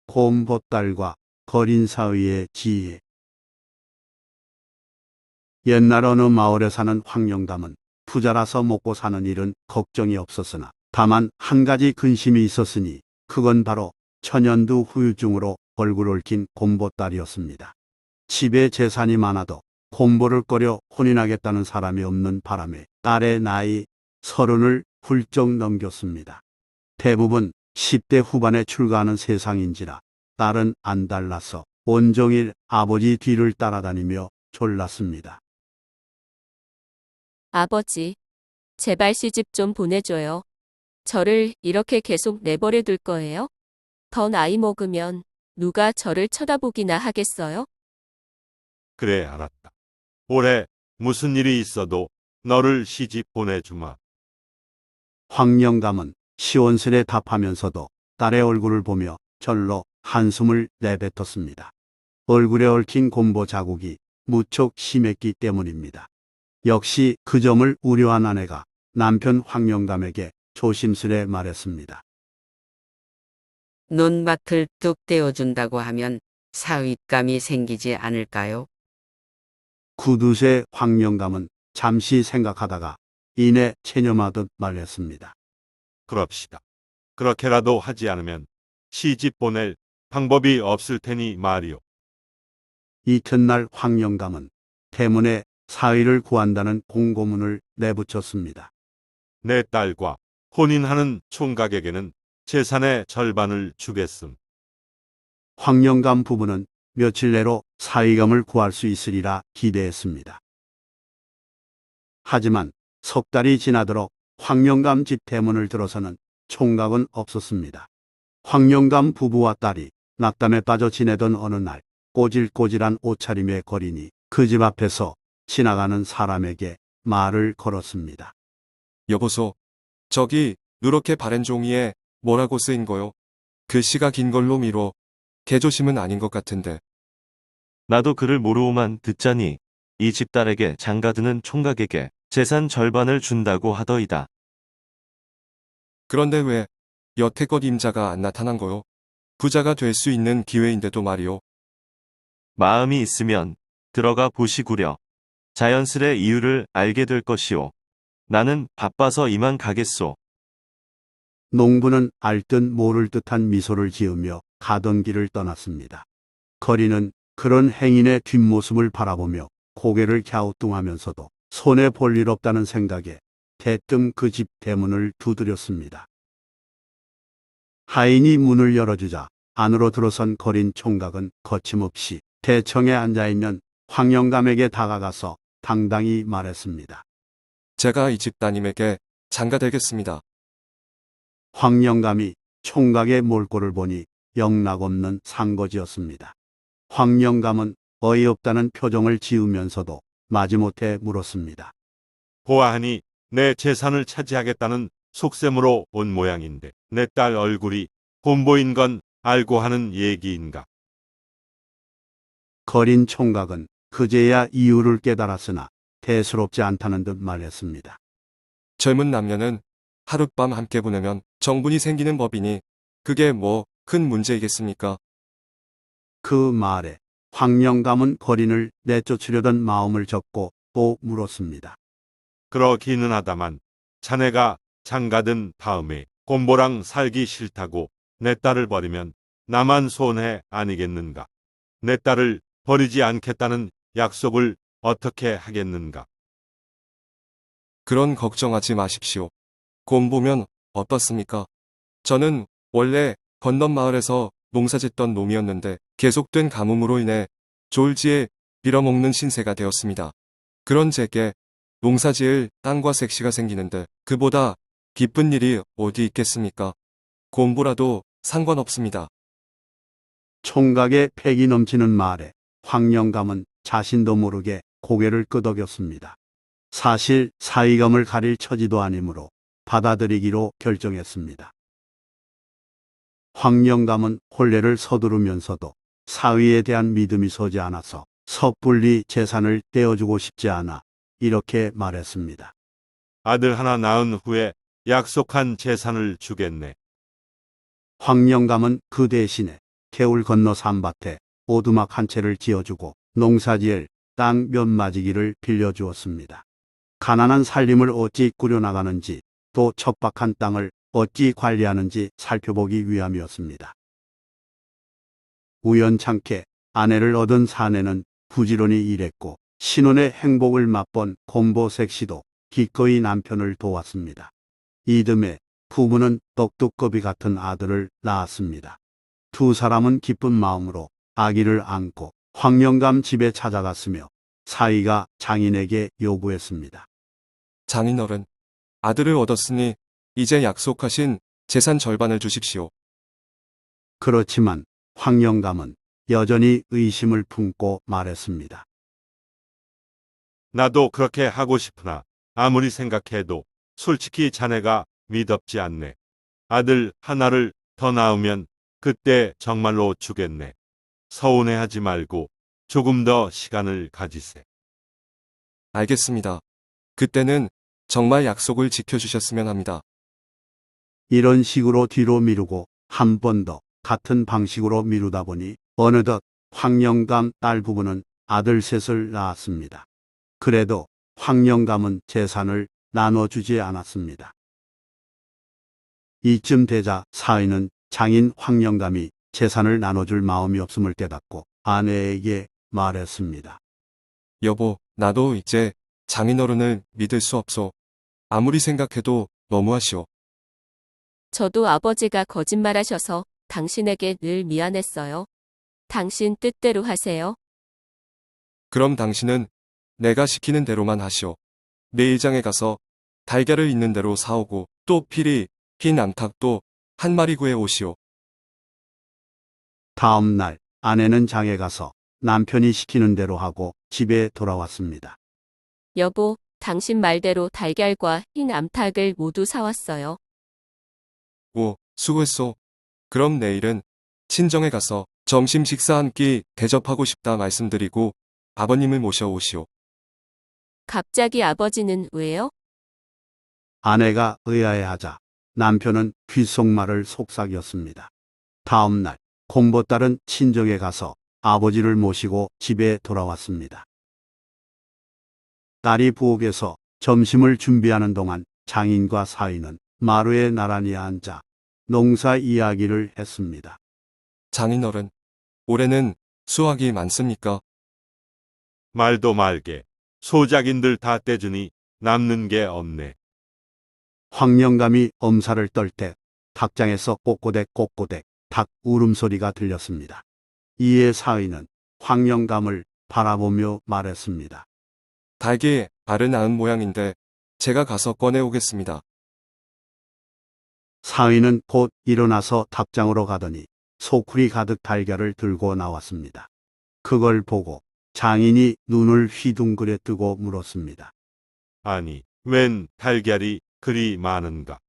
곰보딸과 거린사의의 지혜. 옛날 어느 마을에 사는 황영감은 부자라서 먹고 사는 일은 걱정이 없었으나 다만 한 가지 근심이 있었으니 그건 바로 천연두 후유증으로 얼굴 얽힌 곰보딸이었습니다. 집에 재산이 많아도 곰보를 꺼려 혼인하겠다는 사람이 없는 바람에 딸의 나이 30을 훌쩍 넘겼습니다. 대부분 10대 후반에 출가하는 세상인지라 딸은 안 달라서 온종일 아버지 뒤를 따라다니며 졸랐습니다. 아버지, 제발 시집 좀 보내줘요. 저를 이렇게 계속 내버려 둘 거예요? 더 나이 먹으면 누가 저를 쳐다보기나 하겠어요? 그래, 알았다. 올해 무슨 일이 있어도 너를 시집 보내주마. 황영감은 시원스레 답하면서도 딸의 얼굴을 보며 절로 한숨을 내뱉었습니다. 얼굴에 얽힌 곰보 자국이 무척 심했기 때문입니다. 역시 그 점을 우려한 아내가 남편 황영감에게 조심스레 말했습니다. 논밭을 뚝 떼어준다고 하면 사윗감이 생기지 않을까요? 구두쇠 황영감은 잠시 생각하다가 이내 체념하듯 말했습니다. 그럽시다. 그렇게라도 하지 않으면 시집 보낼 방법이 없을 테니 말이오. 이튿날 황영감은 대문에 사위를 구한다는 공고문을 내붙였습니다. 내 딸과 혼인하는 총각에게는 재산의 절반을 주겠음. 황영감 부부는 며칠 내로 사위감을 구할 수 있으리라 기대했습니다. 하지만 석 달이 지나도록 황영감 집 대문을 들어서는 총각은 없었습니다. 황영감 부부와 딸이 낙담에 빠져 지내던 어느 날 꼬질꼬질한 옷차림의 거린이 그 집 앞에서 지나가는 사람에게 말을 걸었습니다. 여보소, 저기 누렇게 바랜 종이에 뭐라고 쓰인 거요? 글씨가 긴 걸로 미뤄. 개조심은 아닌 것 같은데. 나도 그를 모르오만 듣자니 이 집 딸에게 장가드는 총각에게 재산 절반을 준다고 하더이다. 그런데 왜 여태껏 임자가 안 나타난 거요? 부자가 될 수 있는 기회인데도 말이오. 마음이 있으면 들어가 보시구려. 자연스레 이유를 알게 될 것이오. 나는 바빠서 이만 가겠소. 농부는 알듯 모를 듯한 미소를 지으며 가던 길을 떠났습니다. 거린은 그런 행인의 뒷모습을 바라보며 고개를 갸우뚱하면서도 손에 볼 일 없다는 생각에 대뜸 그 집 대문을 두드렸습니다. 하인이 문을 열어주자 안으로 들어선 거린 총각은 거침없이 대청에 앉아있는 황영감에게 다가가서 당당히 말했습니다. 제가 이 집 따님에게 장가 되겠습니다. 황영감이 총각의 몰골을 보니 영락없는 상거지였습니다. 황영감은 어이없다는 표정을 지으면서도 마지못해 물었습니다. 보아하니 내 재산을 차지하겠다는 속셈으로 온 모양인데 내 딸 얼굴이 곰보인 건 알고 하는 얘기인가? 거린 총각은 그제야 이유를 깨달았으나 대수롭지 않다는 듯 말했습니다. 젊은 남녀는 하룻밤 함께 보내면 정분이 생기는 법이니 그게 뭐 큰 문제이겠습니까? 그 말에 황영감은 거린을 내쫓으려던 마음을 접고 또 물었습니다. 그러기는 하다만 자네가 장가든 다음에 곰보랑 살기 싫다고 내 딸을 버리면 나만 손해 아니겠는가? 내 딸을 버리지 않겠다는 약속을 어떻게 하겠는가? 그런 걱정하지 마십시오. 곰보면 어떻습니까? 저는 원래 건넌 마을에서 농사짓던 놈이었는데 계속된 가뭄으로 인해 졸지에 빌어먹는 신세가 되었습니다. 그런 제게 농사지을 땅과 색시가 생기는데 그보다 기쁜 일이 어디 있겠습니까? 곰보라도 상관없습니다. 총각의 패기 넘치는 말에 황영감은 자신도 모르게 고개를 끄덕였습니다. 사실 사위감을 가릴 처지도 아니므로 받아들이기로 결정했습니다. 황영감은 혼례를 서두르면서도 사위에 대한 믿음이 서지 않아서 섣불리 재산을 떼어주고 싶지 않아 이렇게 말했습니다. 아들 하나 낳은 후에 약속한 재산을 주겠네. 황영감은 그 대신에 개울 건너 산밭에 오두막 한 채를 지어주고 농사지을 땅 몇 마지기를 빌려주었습니다. 가난한 살림을 어찌 꾸려나가는지 또 척박한 땅을 어찌 관리하는지 살펴보기 위함이었습니다. 우연찮게 아내를 얻은 사내는 부지런히 일했고 신혼의 행복을 맛본 공보색 씨도 기꺼이 남편을 도왔습니다. 이듬해 부부는 떡두꺼비 같은 아들을 낳았습니다. 두 사람은 기쁜 마음으로 아기를 안고 황영감 집에 찾아갔으며 사위가 장인에게 요구했습니다. 장인어른, 아들을 얻었으니 이제 약속하신 재산 절반을 주십시오. 그렇지만 황영감은 여전히 의심을 품고 말했습니다. 나도 그렇게 하고 싶으나 아무리 생각해도 솔직히 자네가 미덥지 않네. 아들 하나를 더 낳으면 그때 정말로 주겠네. 서운해하지 말고 조금 더 시간을 가지세. 알겠습니다. 그때는 정말 약속을 지켜주셨으면 합니다. 이런 식으로 뒤로 미루고 한 번 더 같은 방식으로 미루다 보니 어느덧 황영감 딸 부부는 아들 셋을 낳았습니다. 그래도 황영감은 재산을 나눠주지 않았습니다. 이쯤 되자 사위는 장인 황영감이 재산을 나눠줄 마음이 없음을 깨닫고 아내에게 말했습니다. 여보, 나도 이제 장인어른을 믿을 수 없소. 아무리 생각해도 너무하시오. 저도 아버지가 거짓말하셔서 당신에게 늘 미안했어요. 당신 뜻대로 하세요. 그럼 당신은 내가 시키는 대로만 하시오. 내일장에 가서 달걀을 있는 대로 사오고 또 필히 흰 암탉도 한 마리 구해 오시오. 다음 날 아내는 장에 가서 남편이 시키는 대로 하고 집에 돌아왔습니다. 여보, 당신 말대로 달걀과 흰 암탉을 모두 사왔어요. 오, 수고했소. 그럼 내일은 친정에 가서 점심 식사 한 끼 대접하고 싶다 말씀드리고 아버님을 모셔오시오. 갑자기 아버지는 왜요? 아내가 의아해하자 남편은 귓속말을 속삭였습니다. 다음 날 공보딸은 친정에 가서 아버지를 모시고 집에 돌아왔습니다. 딸이 부엌에서 점심을 준비하는 동안 장인과 사위는 마루에 나란히 앉아 농사 이야기를 했습니다. 장인어른, 올해는 수확이 많습니까? 말도 말게. 소작인들 다 떼주니 남는 게 없네. 황영감이 엄살을 떨 때 닭장에서 꼬꼬댁 꼬꼬댁 닭 울음소리가 들렸습니다. 이에 사위는 황영감을 바라보며 말했습니다. 닭이 알을 낳은 모양인데 제가 가서 꺼내오겠습니다. 사위는 곧 일어나서 닭장으로 가더니 소쿠리 가득 달걀을 들고 나왔습니다. 그걸 보고 장인이 눈을 휘둥그레 뜨고 물었습니다. 아니, 웬 달걀이 그리 많은가?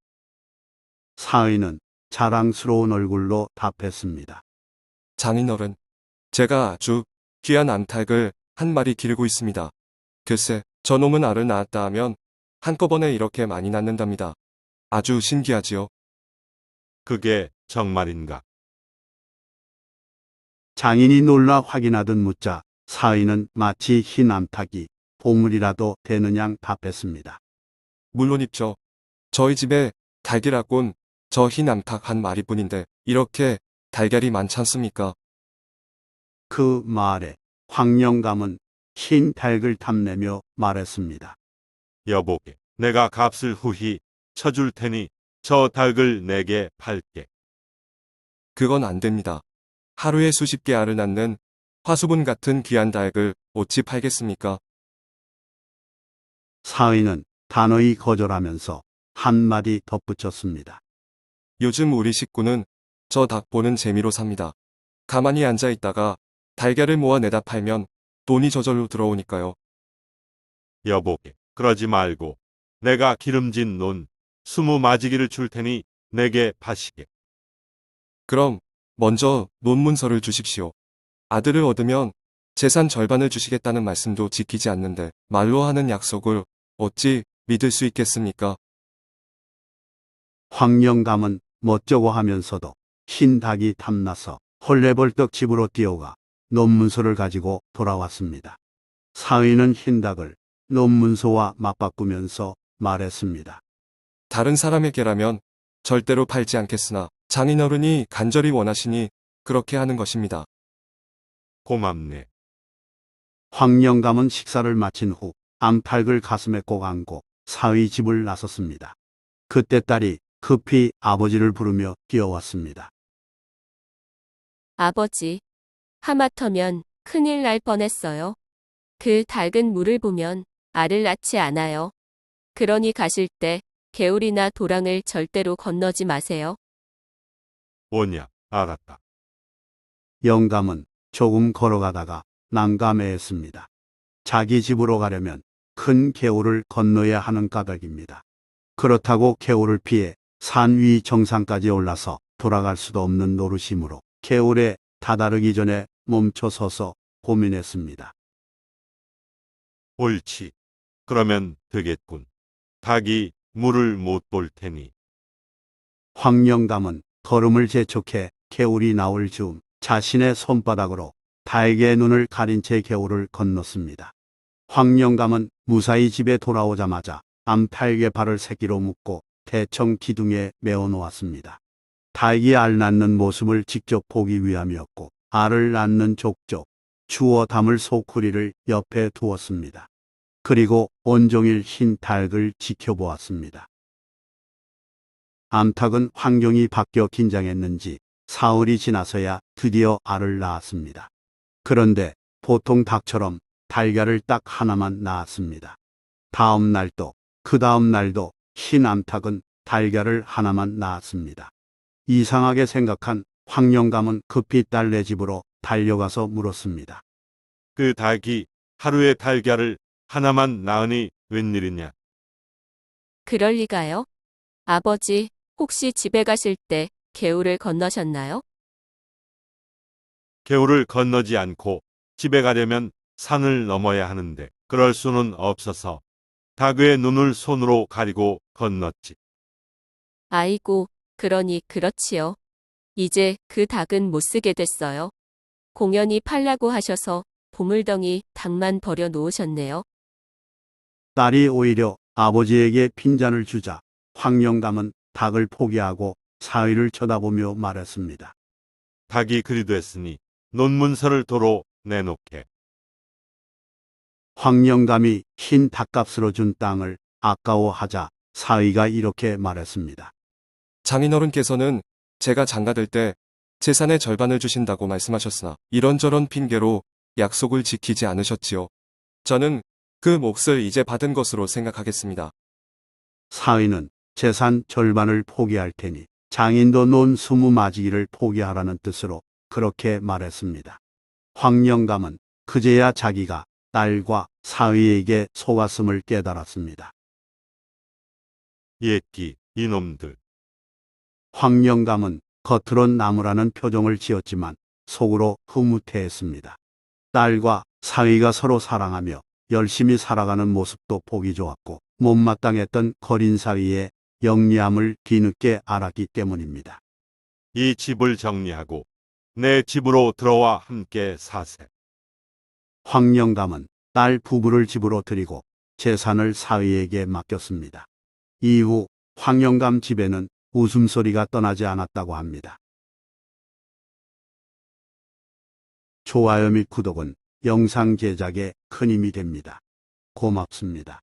사위는 자랑스러운 얼굴로 답했습니다. 장인어른, 제가 아주 귀한 암탉을 한 마리 기르고 있습니다. 글쎄, 저놈은 알을 낳았다 하면 한꺼번에 이렇게 많이 낳는답니다. 아주 신기하지요. 그게 정말인가? 장인이 놀라 확인하듯 묻자 사위는 마치 흰 암탉이 보물이라도 되는 양 답했습니다. 물론 있죠. 저희 집에 달걀아꼰 저 흰 암탉 한 마리뿐인데 이렇게 달걀이 많지 않습니까? 그 말에 황영감은 흰 닭을 탐내며 말했습니다. 여보게, 내가 값을 후히 쳐줄 테니 저 닭을 내게 팔게. 그건 안 됩니다. 하루에 수십 개 알을 낳는 화수분 같은 귀한 닭을 어찌 팔겠습니까? 사위는 단호히 거절하면서 한마디 덧붙였습니다. 요즘 우리 식구는 저 닭 보는 재미로 삽니다. 가만히 앉아 있다가 달걀을 모아 내다 팔면 돈이 저절로 들어오니까요. 여보게, 그러지 말고 내가 기름진 논 20마지기를 줄 테니 내게 파시게. 그럼 먼저 논문서를 주십시오. 아들을 얻으면 재산 절반을 주시겠다는 말씀도 지키지 않는데 말로 하는 약속을 어찌 믿을 수 있겠습니까? 황영감은 멋쩍어 하면서도 흰 닭이 탐나서 헐레벌떡 집으로 뛰어가 논문서를 가지고 돌아왔습니다. 사위는 흰 닭을 논문서와 맞바꾸면서 말했습니다. 다른 사람에게라면 절대로 팔지 않겠으나 장인어른이 간절히 원하시니 그렇게 하는 것입니다. 고맙네. 황영감은 식사를 마친 후 암탉을 가슴에 꼭 안고 사위 집을 나섰습니다. 그때 딸이 급히 아버지를 부르며 뛰어왔습니다. 아버지, 하마터면 큰일 날 뻔했어요. 그 닭은 물을 보면 알을 낳지 않아요. 그러니 가실 때 개울이나 도랑을 절대로 건너지 마세요. 오냐, 알았다. 영감은 조금 걸어가다가 난감해했습니다. 자기 집으로 가려면 큰 개울을 건너야 하는 까닭입니다. 그렇다고 개울을 피해 산 위 정상까지 올라서 돌아갈 수도 없는 노릇이므로 개울에 다다르기 전에 멈춰 서서 고민했습니다. 옳지. 그러면 되겠군. 닭이 물을 못 볼 테니. 황영감은 걸음을 재촉해 개울이 나올 즈음 자신의 손바닥으로 닭의 눈을 가린 채 개울을 건넜습니다. 황영감은 무사히 집에 돌아오자마자 암탉의 발을 새끼로 묶고 대청 기둥에 메어 놓았습니다. 닭이 알 낳는 모습을 직접 보기 위함이었고 알을 낳는 족족 주워 담을 소쿠리를 옆에 두었습니다. 그리고 온종일 흰 닭을 지켜보았습니다. 암탉은 환경이 바뀌어 긴장했는지 사흘이 지나서야 드디어 알을 낳았습니다. 그런데 보통 닭처럼 달걀을 딱 하나만 낳았습니다. 다음 날도 그 다음 날도 흰 암탉은 달걀을 하나만 낳았습니다. 이상하게 생각한 황영감은 급히 딸네 집으로 달려가서 물었습니다. 그 닭이 하루에 달걀을 하나만 낳으니 웬일이냐? 그럴 리가요? 아버지, 혹시 집에 가실 때 개울을 건너셨나요? 개울을 건너지 않고 집에 가려면 산을 넘어야 하는데 그럴 수는 없어서 닭의 눈을 손으로 가리고 건넜지. 아이고, 그러니 그렇지요. 이제 그 닭은 못 쓰게 됐어요. 공연히 팔라고 하셔서 보물덩이 닭만 버려 놓으셨네요. 딸이 오히려 아버지에게 핀잔을 주자 황영감은 닭을 포기하고 사위를 쳐다보며 말했습니다. 닭이 그리 됐으니 논문서를 도로 내놓게. 황영감이 흰 닭값으로 준 땅을 아까워하자 사위가 이렇게 말했습니다. 장인어른께서는 제가 장가들 때 재산의 절반을 주신다고 말씀하셨으나 이런저런 핑계로 약속을 지키지 않으셨지요. 저는 그 몫을 이제 받은 것으로 생각하겠습니다. 사위는 재산 절반을 포기할 테니 장인도 논 20마지기를 포기하라는 뜻으로 그렇게 말했습니다. 황영감은 그제야 자기가 딸과 사위에게 속았음을 깨달았습니다. 옛기 이놈들. 황영감은 겉으론 나무라는 표정을 지었지만 속으로 흐뭇해했습니다. 딸과 사위가 서로 사랑하며 열심히 살아가는 모습도 보기 좋았고 못마땅했던 거린 사위의 영리함을 뒤늦게 알았기 때문입니다. 이 집을 정리하고 내 집으로 들어와 함께 사세. 황영감은 딸 부부를 집으로 들이고 재산을 사위에게 맡겼습니다. 이후 황영감 집에는 웃음소리가 떠나지 않았다고 합니다. 좋아요 및 구독은 영상 제작에 큰 힘이 됩니다. 고맙습니다.